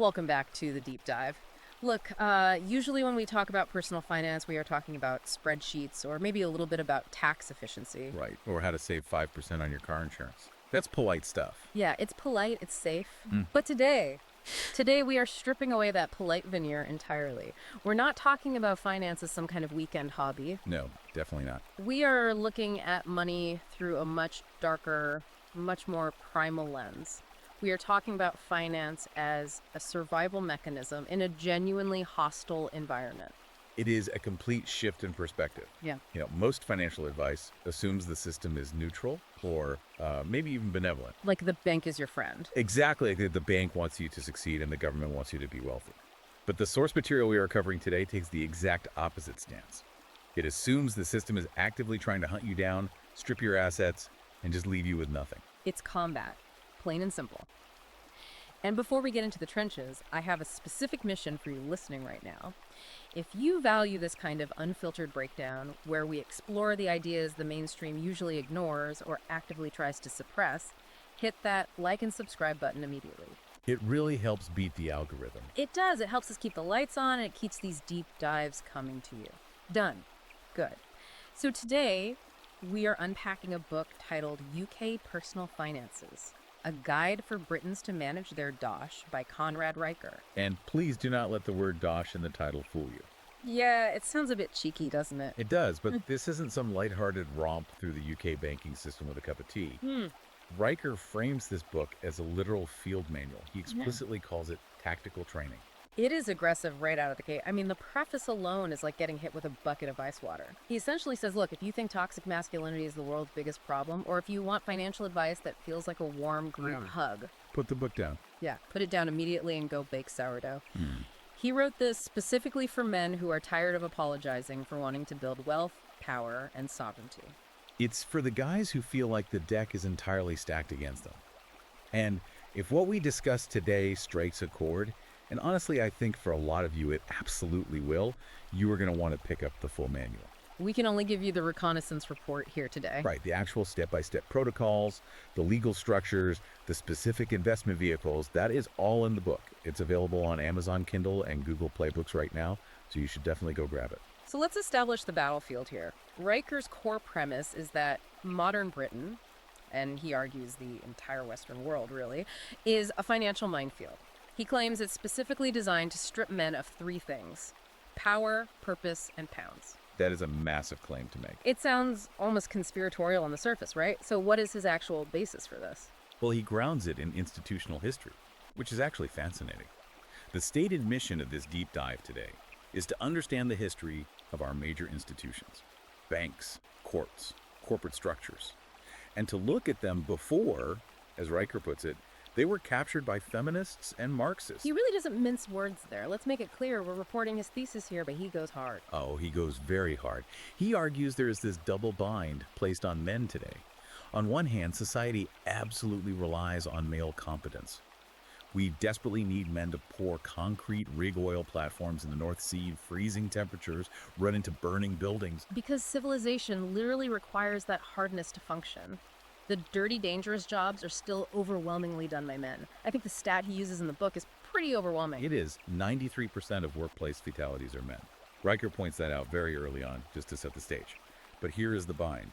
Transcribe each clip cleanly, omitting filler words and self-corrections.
Welcome back to the deep dive. Look, usually when we talk about personal finance, we are talking about spreadsheets or maybe a little bit about tax efficiency. Right. Or how to save 5% on your car insurance. That's polite stuff. Yeah, it's polite, it's safe. Mm. But today we are stripping away that polite veneer entirely. We're not talking about finance as some kind of weekend hobby. No, definitely not. We are looking at money through a much darker, much more primal lens. We are talking about finance as a survival mechanism in a genuinely hostile environment. It is a complete shift in perspective. Yeah. Most financial advice assumes the system is neutral or maybe even benevolent. Like the bank is your friend. Exactly. Like the bank wants you to succeed and the government wants you to be wealthy. But the source material we are covering today takes the exact opposite stance. It assumes the system is actively trying to hunt you down, strip your assets, and just leave you with nothing. It's combat, plain and simple. And before we get into the trenches, I have a specific mission for you listening right now. If you value this kind of unfiltered breakdown, where we explore the ideas the mainstream usually ignores or actively tries to suppress, hit that like and subscribe button immediately. It really helps beat the algorithm. It does. It helps us keep the lights on, and it keeps these deep dives coming to you. Done. Good. So today, we are unpacking a book titled UK Personal Finances, A Guide for Britons to Manage Their Dosh by Conrad Riker. And please do not let the word dosh in the title fool you. Yeah, it sounds a bit cheeky, doesn't it? It does, but this isn't some lighthearted romp through the UK banking system with a cup of tea. Riker frames this book as a literal field manual. He explicitly calls it tactical training. It is aggressive right out of the gate. I mean, the preface alone is like getting hit with a bucket of ice water. He essentially says, look, if you think toxic masculinity is the world's biggest problem, or if you want financial advice that feels like a warm group hug, Put the book down. yeah, put it down immediately and go bake sourdough. He wrote this specifically for men who are tired of apologizing for wanting to build wealth, power, and sovereignty. It's for the guys who feel like the deck is entirely stacked against them. And if what we discuss today strikes a chord, and honestly I think for a lot of you it absolutely will, you are going to want to pick up the full manual. We can only give you the reconnaissance report here today. Right, the actual step-by-step protocols, the legal structures, the specific investment vehicles, that is all in the book. It's available on Amazon Kindle and Google Playbooks right now, so you should definitely go grab it. So let's establish the battlefield here. Riker's core premise is that modern Britain, and he argues the entire Western world really, is a financial minefield. He claims it's specifically designed to strip men of three things: power, purpose, and pounds. That is a massive claim to make. It sounds almost conspiratorial on the surface, right? So what is his actual basis for this? Well, he grounds it in institutional history, which is actually fascinating. The stated mission of this deep dive today is to understand the history of our major institutions, banks, courts, corporate structures, and to look at them before, as Riker puts it, they were captured by feminists and Marxists. He really doesn't mince words there. Let's make it clear we're reporting his thesis here, but he goes hard. Oh, he goes very hard. He argues there is this double bind placed on men today. On one hand, society absolutely relies on male competence. We desperately need men to pour concrete rig oil platforms in the North Sea, freezing temperatures, run into burning buildings. Because civilization literally requires that hardness to function. The dirty, dangerous jobs are still overwhelmingly done by men. I think the stat he uses in the book is pretty overwhelming. It is. 93% of workplace fatalities are men. Riker points that out very early on, just to set the stage. But here is the bind.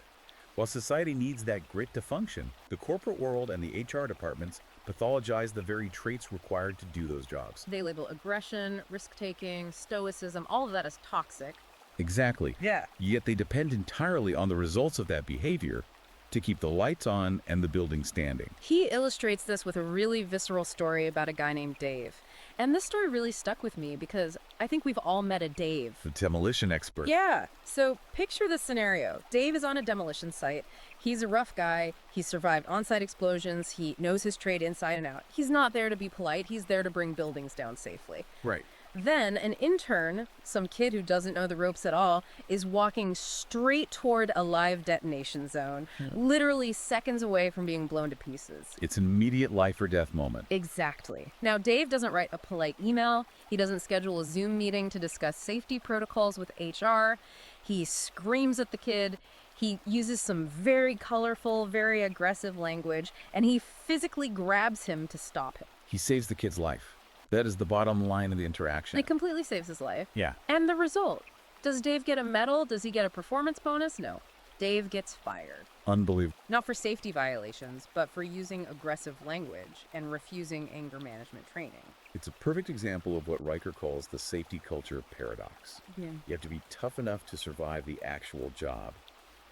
While society needs that grit to function, the corporate world and the HR departments pathologize the very traits required to do those jobs. They label aggression, risk-taking, stoicism, all of that as toxic. Exactly. Yeah. Yet they depend entirely on the results of that behavior to keep the lights on and the building standing. He illustrates this with a really visceral story about a guy named Dave. And this story really stuck with me because I think we've all met a Dave. The demolition expert. Yeah. So picture this scenario. Dave is on a demolition site. He's a rough guy. He's survived on-site explosions. He knows his trade inside and out. He's not there to be polite. He's there to bring buildings down safely. Right. Then an intern, some kid who doesn't know the ropes at all, is walking straight toward a live detonation zone, literally seconds away from being blown to pieces. It's an immediate life or death moment. Exactly. Now, Dave doesn't write a polite email. He doesn't schedule a Zoom meeting to discuss safety protocols with HR. He screams at the kid. He uses some very colorful, very aggressive language, and he physically grabs him to stop him. He saves the kid's life. That is the bottom line of the interaction. It completely saves his life. Yeah. And the result? Does Dave get a medal? Does he get a performance bonus? No. Dave gets fired. Unbelievable. Not for safety violations, but for using aggressive language and refusing anger management training. It's a perfect example of what Riker calls the safety culture paradox. Yeah. You have to be tough enough to survive the actual job,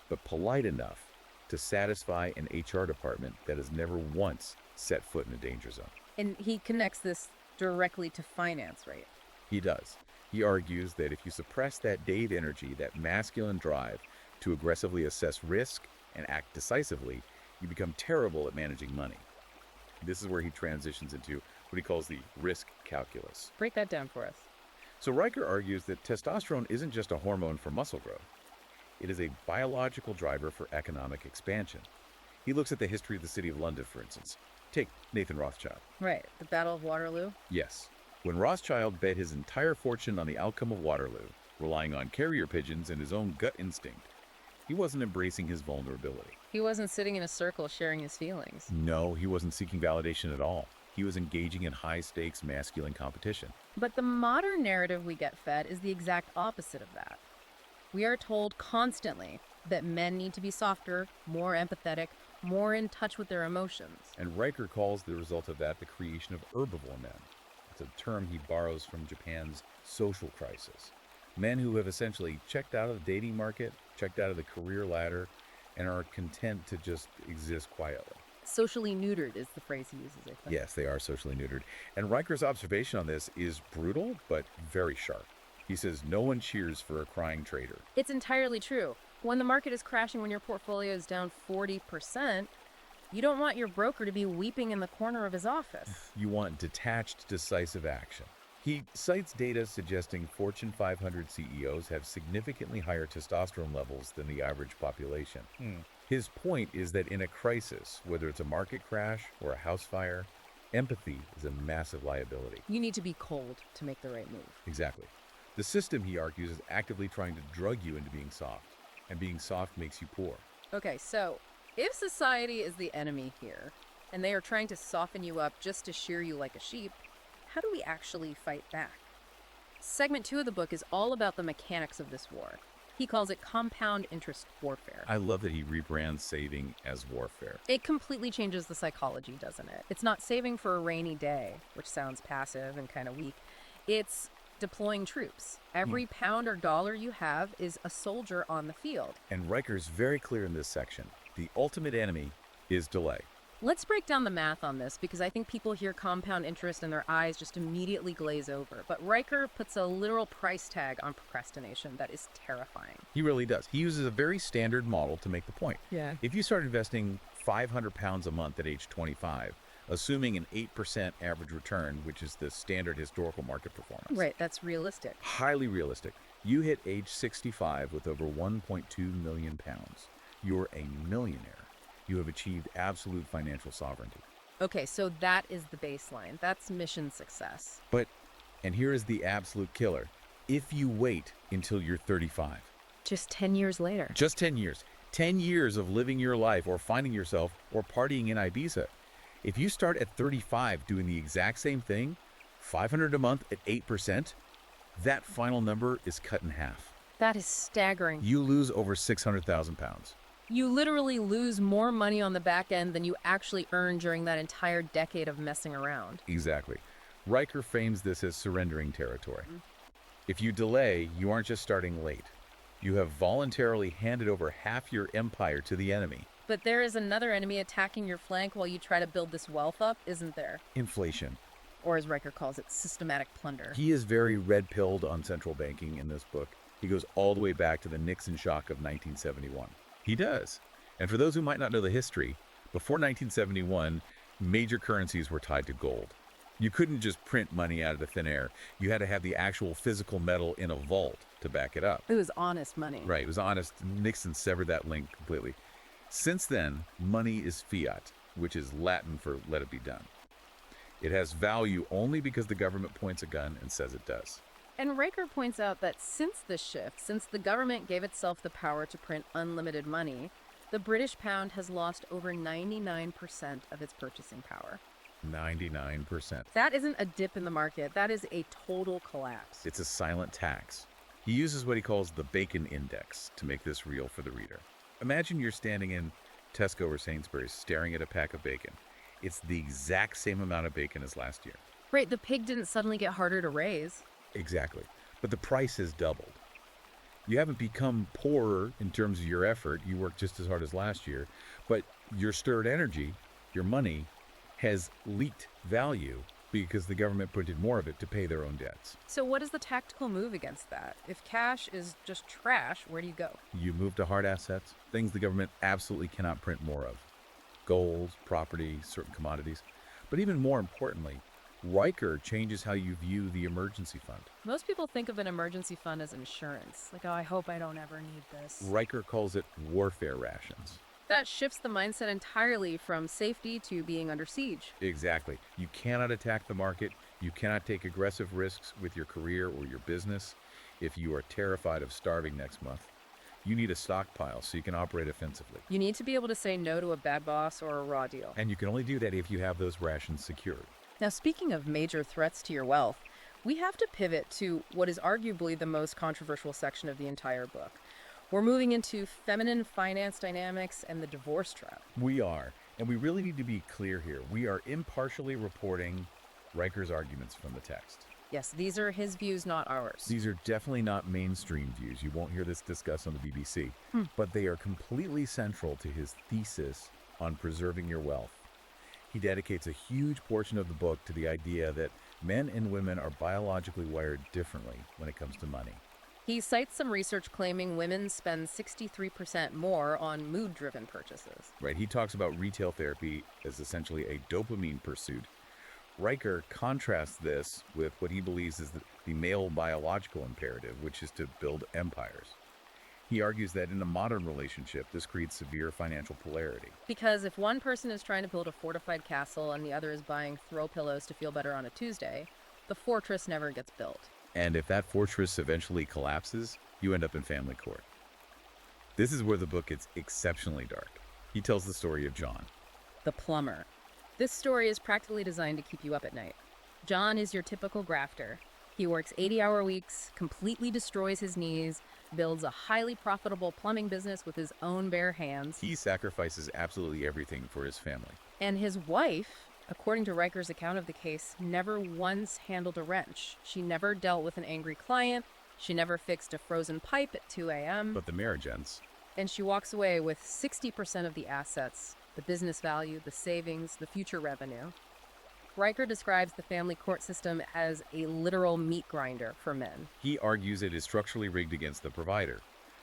but polite enough to satisfy an HR department that has never once set foot in a danger zone. And he connects this directly to finance, right? He does. He argues that if you suppress that Dave energy, that masculine drive to aggressively assess risk and act decisively, you become terrible at managing money. This is where he transitions into what he calls the risk calculus. Break that down for us. So Riker argues that testosterone isn't just a hormone for muscle growth. It is a biological driver for economic expansion. He looks at the history of the city of London, for instance. Take Nathan Rothschild. Right. The Battle of Waterloo? Yes. When Rothschild bet his entire fortune on the outcome of Waterloo, relying on carrier pigeons and his own gut instinct, he wasn't embracing his vulnerability. He wasn't sitting in a circle sharing his feelings. No, he wasn't seeking validation at all. He was engaging in high-stakes masculine competition. But the modern narrative we get fed is the exact opposite of that. We are told constantly that men need to be softer, more empathetic, more in touch with their emotions. And Riker calls the result of that the creation of herbivore men. It's a term he borrows from Japan's social crisis. Men who have essentially checked out of the dating market, checked out of the career ladder, and are content to just exist quietly. Socially neutered is the phrase he uses, I think. Yes, they are socially neutered. And Riker's observation on this is brutal, but very sharp. He says no one cheers for a crying trader. It's entirely true. When the market is crashing, when your portfolio is down 40%, you don't want your broker to be weeping in the corner of his office. You want detached, decisive action. He cites data suggesting Fortune 500 CEOs have significantly higher testosterone levels than the average population. His point is that in a crisis, whether it's a market crash or a house fire, empathy is a massive liability. You need to be cold to make the right move. Exactly. The system, he argues, is actively trying to drug you into being soft, and being soft makes you poor. Okay, so if society is the enemy here, and they are trying to soften you up just to shear you like a sheep, how do we actually fight back? Segment 2 of the book is all about the mechanics of this war. He calls it compound interest warfare. I love that he rebrands saving as warfare. It completely changes the psychology, doesn't it? It's not saving for a rainy day, which sounds passive and kind of weak. It's deploying troops. Every pound or dollar you have is a soldier on the field. And Riker's very clear in this section. The ultimate enemy is delay. Let's break down the math on this because I think people hear compound interest and their eyes just immediately glaze over. But Riker puts a literal price tag on procrastination that is terrifying. He really does. He uses a very standard model to make the point. Yeah. If you start investing 500 pounds a month at age 25, assuming an 8% average return, which is the standard historical market performance. Right, that's realistic. Highly realistic. You hit age 65 with over 1.2 million pounds. You're a millionaire. You have achieved absolute financial sovereignty. Okay, so that is the baseline. That's mission success. But, and here is the absolute killer, if you wait until you're 35. Just 10 years later. Just 10 years. 10 years of living your life or finding yourself or partying in Ibiza. If you start at 35 doing the exact same thing, 500 a month at 8%, that final number is cut in half. That is staggering. You lose over 600,000 pounds. You literally lose more money on the back end than you actually earn during that entire decade of messing around. Exactly. Riker frames this as surrendering territory. If you delay, you aren't just starting late. You have voluntarily handed over half your empire to the enemy. But there is another enemy attacking your flank while you try to build this wealth up, isn't there? Inflation. Or as Riker calls it, systematic plunder. He is very red-pilled on central banking in this book. He goes all the way back to the Nixon shock of 1971. He does. And for those who might not know the history, before 1971, major currencies were tied to gold. You couldn't just print money out of the thin air. You had to have the actual physical metal in a vault to back it up. It was honest money. Right, it was honest. Nixon severed that link completely. Since then, money is fiat, which is Latin for let it be done. It has value only because the government points a gun and says it does. And Riker points out that since this shift, since the government gave itself the power to print unlimited money, the British pound has lost over 99% of its purchasing power. 99%. That isn't a dip in the market. That is a total collapse. It's a silent tax. He uses what he calls the bacon index to make this real for the reader. Imagine you're standing in Tesco or Sainsbury's staring at a pack of bacon. It's the exact same amount of bacon as last year. Right, the pig didn't suddenly get harder to raise. Exactly. But the price has doubled. You haven't become poorer in terms of your effort. You worked just as hard as last year. But your stirred energy, your money, has leaked value because the government printed more of it to pay their own debts. So what is the tactical move against that? If cash is just trash, where do you go? You move to hard assets, things the government absolutely cannot print more of. Gold, property, certain commodities. But even more importantly, Riker changes how you view the emergency fund. Most people think of an emergency fund as insurance. Like, oh, I hope I don't ever need this. Riker calls it warfare rations. That shifts the mindset entirely from safety to being under siege. Exactly. You cannot attack the market. You cannot take aggressive risks with your career or your business if you are terrified of starving next month. You need a stockpile so you can operate offensively. You need to be able to say no to a bad boss or a raw deal. And you can only do that if you have those rations secured. Now, speaking of major threats to your wealth, we have to pivot to what is arguably the most controversial section of the entire book. We're moving into feminine finance dynamics and the divorce trap. We are. And we really need to be clear here. We are impartially reporting Riker's arguments from the text. Yes, these are his views, not ours. These are definitely not mainstream views. You won't hear this discussed on the BBC. But they are completely central to his thesis on preserving your wealth. He dedicates a huge portion of the book to the idea that men and women are biologically wired differently when it comes to money. He cites some research claiming women spend 63% more on mood-driven purchases. Right? He talks about retail therapy as essentially a dopamine pursuit. Riker contrasts this with what he believes is the male biological imperative, which is to build empires. He argues that in a modern relationship, this creates severe financial polarity. Because if one person is trying to build a fortified castle and the other is buying throw pillows to feel better on a Tuesday, the fortress never gets built. And if that fortress eventually collapses, you end up in family court. This is where the book gets exceptionally dark. He tells the story of John. The plumber. This story is practically designed to keep you up at night. John is your typical grafter. He works 80-hour weeks, completely destroys his knees, builds a highly profitable plumbing business with his own bare hands. He sacrifices absolutely everything for his family. And his wife, according to Riker's account of the case, never once handled a wrench. She never dealt with an angry client. She never fixed a frozen pipe at 2 a.m. But the marriage ends. And she walks away with 60% of the assets, the business value, the savings, the future revenue. Riker describes the family court system as a literal meat grinder for men. He argues it is structurally rigged against the provider.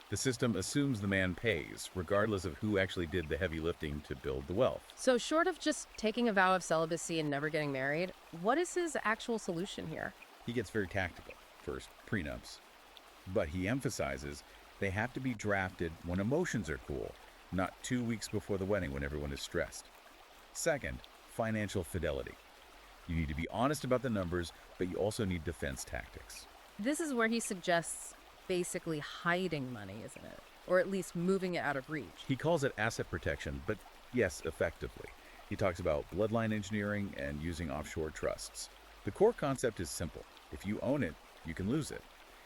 The system assumes the man pays, regardless of who actually did the heavy lifting to build the wealth. So short of just taking a vow of celibacy and never getting married, what is his actual solution here? He gets very tactical. First, prenups. But he emphasizes they have to be drafted when emotions are cool, not 2 weeks before the wedding when everyone is stressed. Second, financial fidelity. You need to be honest about the numbers, but you also need defense tactics. This is where he suggests basically hiding money, isn't it? Or at least moving it out of reach. He calls it asset protection, but yes, effectively. He talks about bloodline engineering and using offshore trusts. The core concept is simple. If you own it, you can lose it.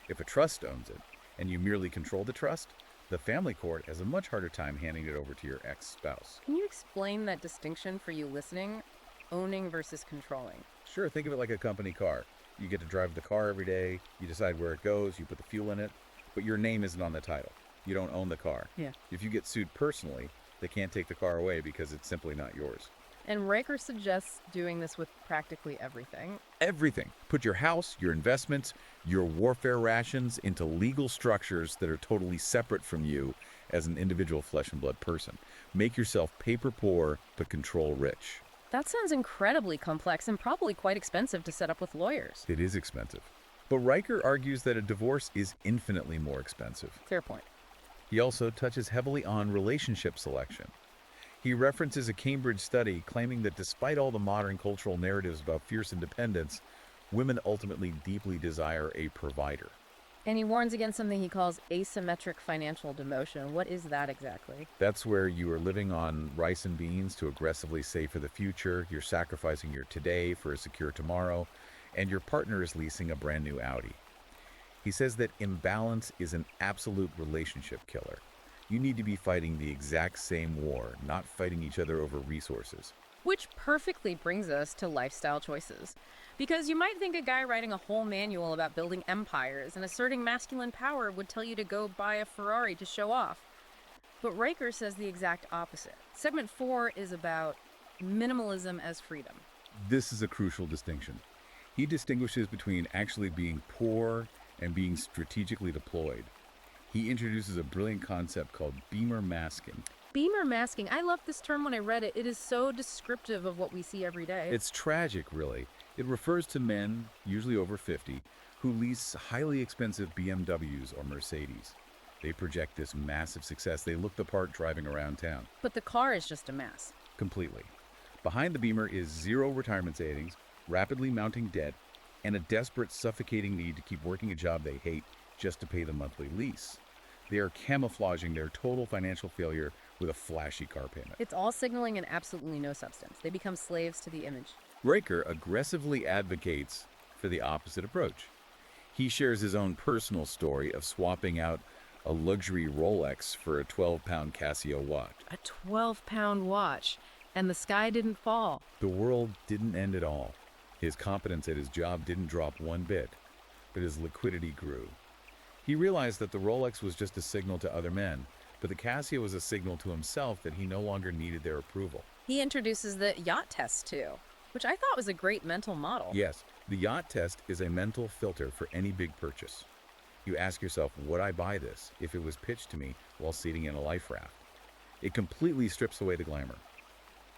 If a trust owns it, and you merely control the trust, the family court has a much harder time handing it over to your ex-spouse. Can you explain that distinction for you listening? Owning versus controlling. Sure, think of it like a company car. You get to drive the car every day, you decide where it goes, you put the fuel in it, but your name isn't on the title. You don't own the car. Yeah. If you get sued personally, they can't take the car away because it's simply not yours. And Riker suggests doing this with practically everything. Everything. Put your house, your investments, your warfare rations into legal structures that are totally separate from you as an individual flesh and blood person. Make yourself paper poor, but control rich. That sounds incredibly complex and probably quite expensive to set up with lawyers. It is expensive. But Riker argues that a divorce is infinitely more expensive. Fair point. He also touches heavily on relationship selection. He references a Cambridge study claiming that despite all the modern cultural narratives about fierce independence, women ultimately deeply desire a provider. And he warns against something he calls asymmetric financial demotion. What is that exactly? That's where you are living on rice and beans to aggressively save for the future, you're sacrificing your today for a secure tomorrow, and your partner is leasing a brand new Audi. He says that imbalance is an absolute relationship killer. You need to be fighting the exact same war, not fighting each other over resources. Which perfectly brings us to lifestyle choices. Because you might think a guy writing a whole manual about building empires and asserting masculine power would tell you to go buy a Ferrari to show off. But Riker says the exact opposite. Segment 4 is about minimalism as freedom. This is a crucial distinction. He distinguishes between actually being poor and being strategically deployed. He introduces a brilliant concept called beamer masking. Beamer masking, I loved this term when I read it. It is so descriptive of what we see every day. It's tragic, really. It refers to men, usually over 50, who lease highly expensive BMWs or Mercedes. They project this massive success. They look the part driving around town. But the car is just a mess. Completely. Behind the Beamer is zero retirement savings, rapidly mounting debt, and a desperate, suffocating need to keep working a job they hate just to pay the monthly lease. They are camouflaging their total financial failure with a flashy car payment. It's all signaling and absolutely no substance. They become slaves to the image. Riker aggressively advocates for the opposite approach. He shares his own personal story of swapping out a luxury Rolex for a 12-pound Casio watch. A 12-pound watch, and the sky didn't fall. The world didn't end at all. His competence at his job didn't drop one bit, but his liquidity grew. He realized that the Rolex was just a signal to other men, but the Casio was a signal to himself that he no longer needed their approval. He introduces the yacht test, too, which I thought was a great mental model. Yes, the yacht test is a mental filter for any big purchase. You ask yourself, would I buy this if it was pitched to me while sitting in a life raft? It completely strips away the glamour.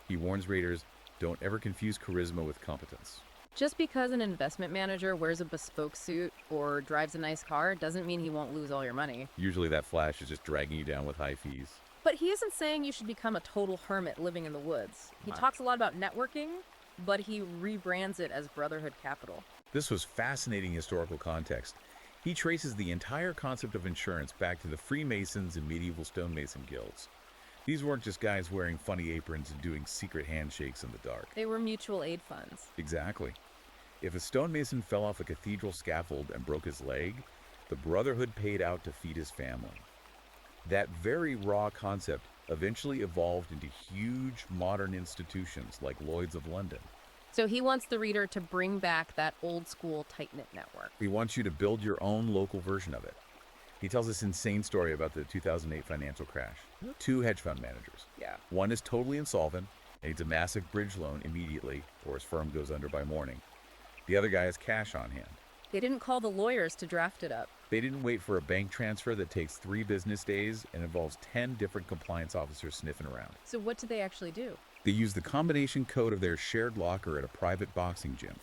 He warns readers, don't ever confuse charisma with competence. Just because an investment manager wears a bespoke suit or drives a nice car doesn't mean he won't lose all your money. Usually that flash is just dragging you down with high fees. But he isn't saying you should become a total hermit living in the woods. He talks a lot about networking, but he rebrands it as brotherhood capital. This was fascinating historical context. He traces the entire concept of insurance back to the Freemasons and medieval stonemason guilds. These weren't just guys wearing funny aprons and doing secret handshakes in the dark. They were mutual aid funds. Exactly. If a stonemason fell off a cathedral scaffold and broke his leg, the brotherhood paid out to feed his family. That very raw concept eventually evolved into huge modern institutions like Lloyd's of London. So he wants the reader to bring back that old school tight-knit network. He wants you to build your own local version of it. He tells this insane story about the 2008 financial crash. 2 hedge fund managers. Yeah. One is totally insolvent and needs a massive bridge loan immediately or his firm goes under by morning. The other guy has cash on hand. They didn't call the lawyers to draft it up. They didn't wait for a bank transfer that takes 3 business days and involves 10 different compliance officers sniffing around. So what do they actually do? They use the combination code of their shared locker at a private boxing gym.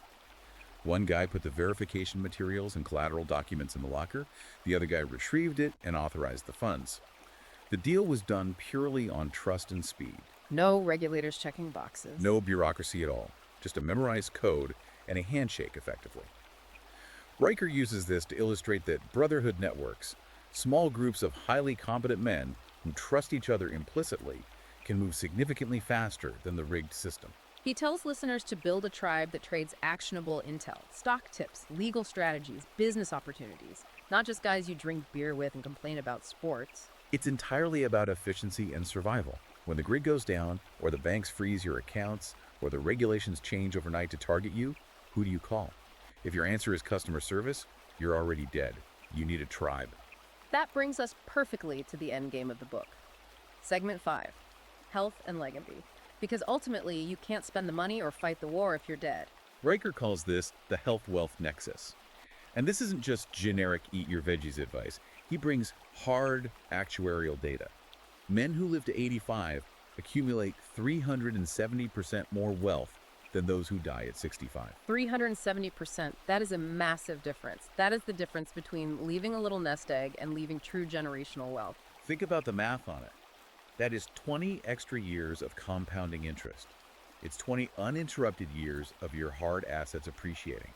One guy put the verification materials and collateral documents in the locker. The other guy retrieved it and authorized the funds. The deal was done purely on trust and speed. No regulators checking boxes. No bureaucracy at all. Just a memorized code and a handshake, effectively. Riker uses this to illustrate that brotherhood networks, small groups of highly competent men who trust each other implicitly, can move significantly faster than the rigged system. He tells listeners to build a tribe that trades actionable intel, stock tips, legal strategies, business opportunities, not just guys you drink beer with and complain about sports. It's entirely about efficiency and survival. When the grid goes down, or the banks freeze your accounts, or the regulations change overnight to target you, who do you call? If your answer is customer service, you're already dead. You need a tribe. That brings us perfectly to the end game of the book. Segment 5, Health and Legacy. Because ultimately, you can't spend the money or fight the war if you're dead. Riker calls this the health-wealth nexus. And this isn't just generic eat your veggies advice. He brings hard actuarial data. Men who live to 85 accumulate 370% more wealth than those who die at 65. 370%, that is a massive difference. That is the difference between leaving a little nest egg and leaving true generational wealth. Think about the math on it. That is 20 extra years of compounding interest. It's 20 uninterrupted years of your hard assets appreciating.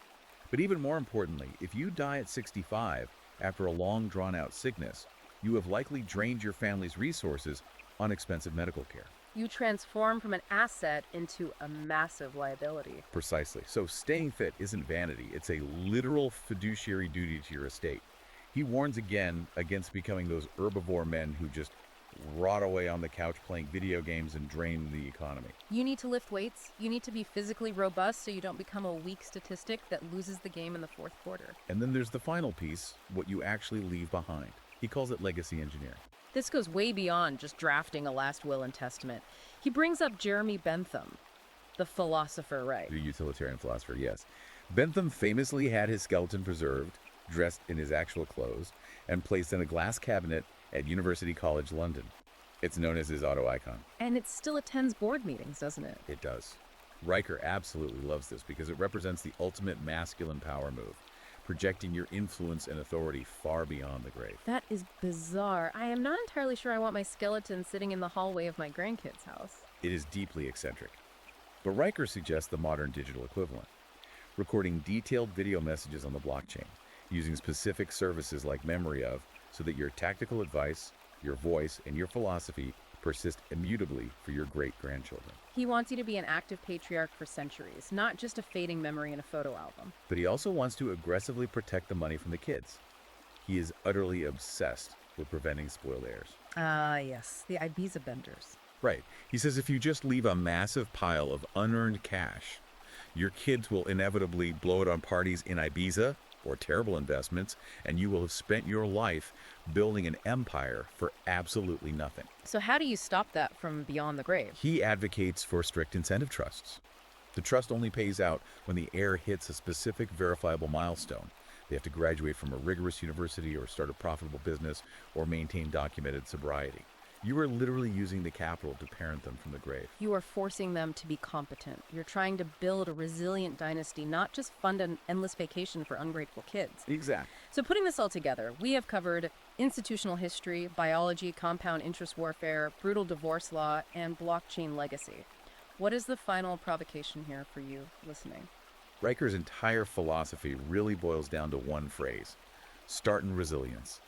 But even more importantly, if you die at 65, After a long, drawn-out sickness, you have likely drained your family's resources on expensive medical care. You transform from an asset into a massive liability. Precisely. So staying fit isn't vanity, it's a literal fiduciary duty to your estate. He warns again against becoming those herbivore men who just rot away on the couch playing video games and drain the economy. You need to lift weights. You need to be physically robust so you don't become a weak statistic that loses the game in the fourth quarter. And then there's the final piece, what you actually leave behind. He calls it legacy engineering. This goes way beyond just drafting a last will and testament. He brings up Jeremy Bentham, the philosopher, right? The utilitarian philosopher, yes. Bentham famously had his skeleton preserved, dressed in his actual clothes, and placed in a glass cabinet at University College London. It's known as his auto icon. And it still attends board meetings, doesn't it? It does. Riker absolutely loves this because it represents the ultimate masculine power move, projecting your influence and authority far beyond the grave. That is bizarre. I am not entirely sure I want my skeleton sitting in the hallway of my grandkid's house. It is deeply eccentric. But Riker suggests the modern digital equivalent, recording detailed video messages on the blockchain, using specific services like memory of, so that your tactical advice, your voice, and your philosophy persist immutably for your great-grandchildren. He wants you to be an active patriarch for centuries, not just a fading memory in a photo album. But he also wants to aggressively protect the money from the kids. He is utterly obsessed with preventing spoiled heirs. Ah, yes, the Ibiza benders. Right. He says if you just leave a massive pile of unearned cash, your kids will inevitably blow it on parties in Ibiza or terrible investments, and you will have spent your life building an empire for absolutely nothing. So how do you stop that from beyond the grave? He advocates for strict incentive trusts. The trust only pays out when the heir hits a specific verifiable milestone. They have to graduate from a rigorous university or start a profitable business or maintain documented sobriety. You are literally using the capital to parent them from the grave. You are forcing them to be competent. You're trying to build a resilient dynasty, not just fund an endless vacation for ungrateful kids. Exactly. So putting this all together, we have covered institutional history, biology, compound interest warfare, brutal divorce law, and blockchain legacy. What is the final provocation here for you listening? Riker's entire philosophy really boils down to one phrase: Spartan resilience.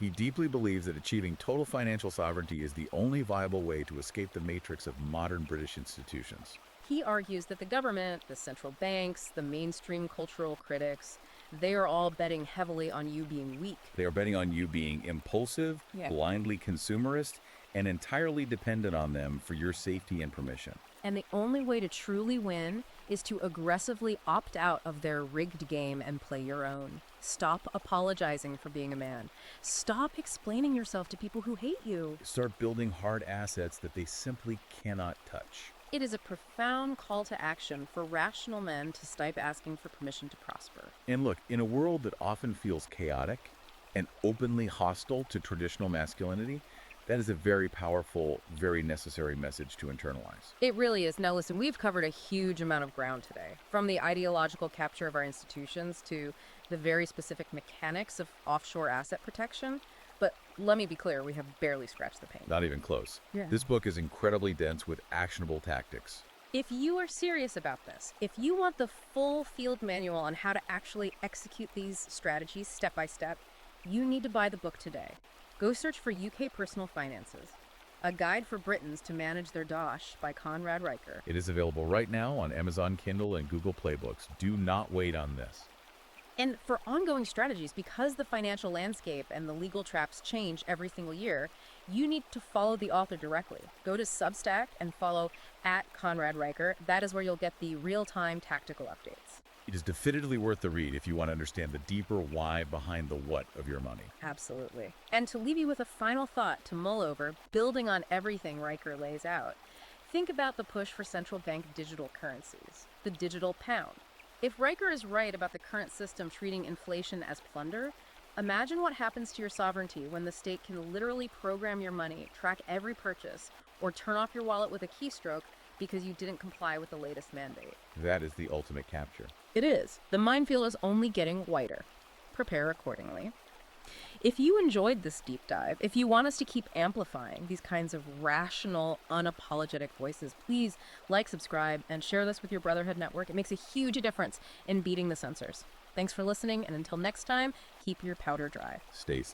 He deeply believes that achieving total financial sovereignty is the only viable way to escape the matrix of modern British institutions. He argues that the government, the central banks, the mainstream cultural critics, they are all betting heavily on you being weak. They are betting on you being impulsive, blindly consumerist, and entirely dependent on them for your safety and permission. And the only way to truly win is to aggressively opt out of their rigged game and play your own. Stop apologizing for being a man. Stop explaining yourself to people who hate you. Start building hard assets that they simply cannot touch. It is a profound call to action for rational men to stop asking for permission to prosper. And look, in a world that often feels chaotic and openly hostile to traditional masculinity, that is a very powerful, very necessary message to internalize. It really is. Now listen, we've covered a huge amount of ground today, from the ideological capture of our institutions to the very specific mechanics of offshore asset protection. But let me be clear, we have barely scratched the paint. Not even close. Yeah. This book is incredibly dense with actionable tactics. If you are serious about this, if you want the full field manual on how to actually execute these strategies step by step, you need to buy the book today. Go search for UK Personal Finances, a guide for Britons to manage their dosh by Conrad Riker. It is available right now on Amazon Kindle and Google Play Books. Do not wait on this. And for ongoing strategies, because the financial landscape and the legal traps change every single year, you need to follow the author directly. Go to Substack and follow @ConradRiker. That is where you'll get the real-time tactical updates. It is definitively worth the read if you want to understand the deeper why behind the what of your money. Absolutely. And to leave you with a final thought to mull over, building on everything Riker lays out, think about the push for central bank digital currencies, the digital pound. If Riker is right about the current system treating inflation as plunder, imagine what happens to your sovereignty when the state can literally program your money, track every purchase, or turn off your wallet with a keystroke because you didn't comply with the latest mandate. That is the ultimate capture. It is. The minefield is only getting wider. Prepare accordingly. If you enjoyed this deep dive, if you want us to keep amplifying these kinds of rational, unapologetic voices, please like, subscribe, and share this with your Brotherhood network. It makes a huge difference in beating the censors. Thanks for listening, and until next time, keep your powder dry. Stay